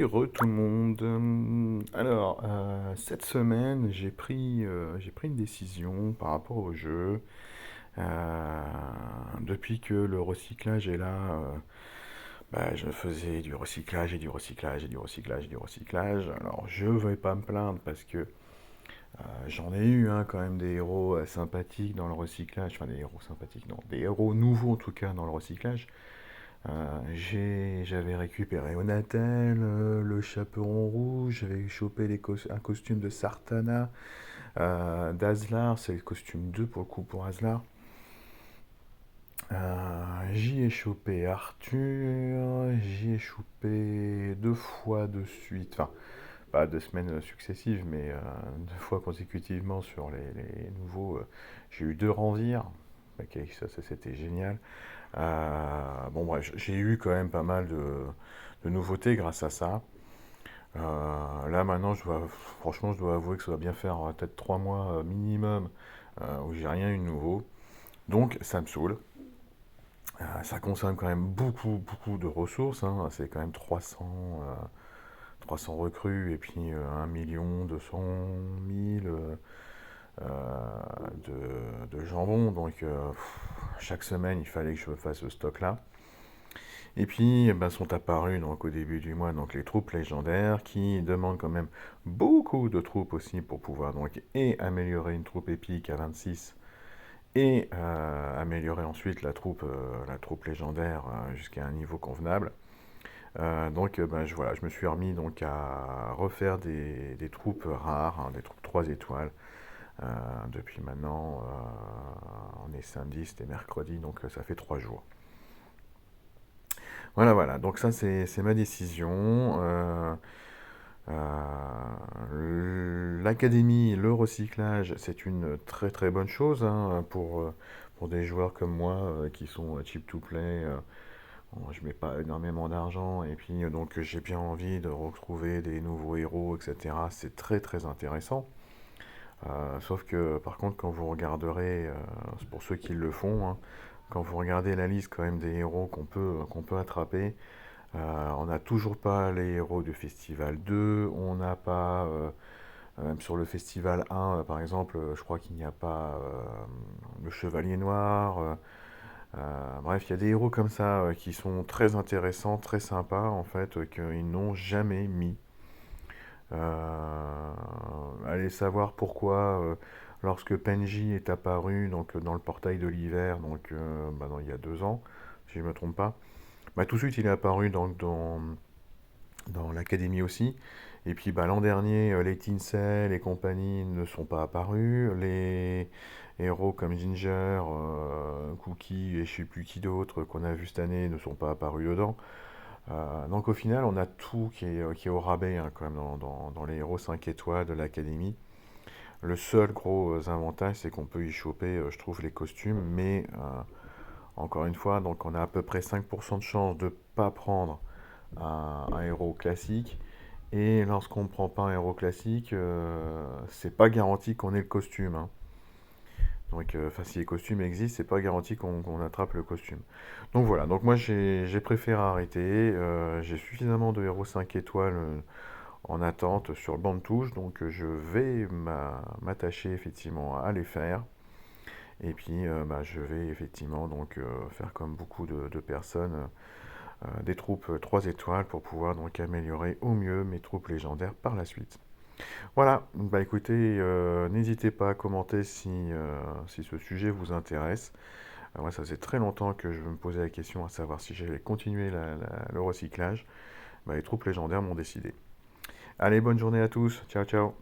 Tout le monde. Alors, cette semaine, j'ai pris une décision par rapport au jeu. Euh, Depuis que le recyclage est là, je faisais du recyclage et du recyclage et du recyclage et du recyclage. Alors, je ne vais pas me plaindre parce que j'en ai eu quand même des héros sympathiques dans le recyclage. Enfin, des héros sympathiques, non, des héros nouveaux en tout cas dans le recyclage. J'avais récupéré Onatel, le chaperon rouge, j'avais chopé un costume de Sartana, d'Azlar, c'est le costume 2 pour le coup pour Azlar. J'y ai chopé Arthur, j'y ai chopé deux fois de suite, enfin pas 2 semaines successives, mais 2 fois consécutivement sur les nouveaux. J'ai eu deux renvires, ok, ça c'était génial. Bon bref, j'ai eu quand même pas mal de nouveautés grâce à ça. Là maintenant, franchement, je dois avouer que ça va bien faire peut-être 3 mois minimum où j'ai rien eu de nouveau. Donc ça me saoule. Ça consomme quand même beaucoup, beaucoup de ressources, hein. C'est quand même 300 recrues et puis 1 200 000 de jambon. Donc chaque semaine, il fallait que je fasse ce stock-là. Et puis, eh ben, sont apparus donc, au début du mois donc, les troupes légendaires qui demandent quand même beaucoup de troupes aussi pour pouvoir donc, et améliorer une troupe épique à 26 et améliorer ensuite la troupe légendaire jusqu'à un niveau convenable. Voilà, je me suis remis donc à refaire des troupes rares, des troupes 3 étoiles. Depuis maintenant, on est samedi, c'était mercredi, donc ça fait 3 jours. Voilà, voilà. Donc ça, c'est ma décision. L'académie, le recyclage, c'est une très très bonne chose hein, pour des joueurs comme moi qui sont cheap to play. Bon, je mets pas énormément d'argent et puis donc j'ai bien envie de retrouver des nouveaux héros, etc. C'est très très intéressant. Sauf que par contre, quand vous regarderez, c'est pour ceux qui le font, hein, quand vous regardez la liste quand même des héros qu'on peut attraper, on n'a toujours pas les héros du Festival 2, on n'a pas, même sur le Festival 1, par exemple, je crois qu'il n'y a pas le Chevalier Noir. Bref, il y a des héros comme ça qui sont très intéressants, très sympas, en fait, qu'ils n'ont jamais mis. Allez savoir pourquoi, lorsque Penji est apparu donc, dans le portail de l'hiver, donc il y a 2 ans, si je ne me trompe pas, tout de suite il est apparu donc, dans l'académie aussi. Et puis l'an dernier, les Tinsel et compagnie ne sont pas apparus. Les héros comme Ginger, Cookie et je sais plus qui d'autre qu'on a vu cette année ne sont pas apparus dedans. Donc au final, on a tout qui est au rabais hein, quand même dans les héros 5 étoiles de l'académie. Le seul gros avantage, c'est qu'on peut y choper, je trouve, les costumes, mais encore une fois, donc on a à peu près 5% de chance de ne pas prendre un héros classique. Et lorsqu'on ne prend pas un héros classique, c'est pas garanti qu'on ait le costume, hein. Donc, si les costumes existent, c'est pas garanti qu'on attrape le costume. Donc voilà, donc moi j'ai préféré arrêter. J'ai suffisamment de héros 5 étoiles en attente sur le banc de touche, donc je vais m'attacher effectivement à les faire. Et puis je vais effectivement donc faire comme beaucoup de personnes des troupes 3 étoiles pour pouvoir donc améliorer au mieux mes troupes légendaires par la suite. Voilà, écoutez, n'hésitez pas à commenter si ce sujet vous intéresse. Moi, ça faisait très longtemps que je me posais la question à savoir si j'allais continuer le recyclage. Les troupes légendaires m'ont décidé. Allez, bonne journée à tous, ciao ciao.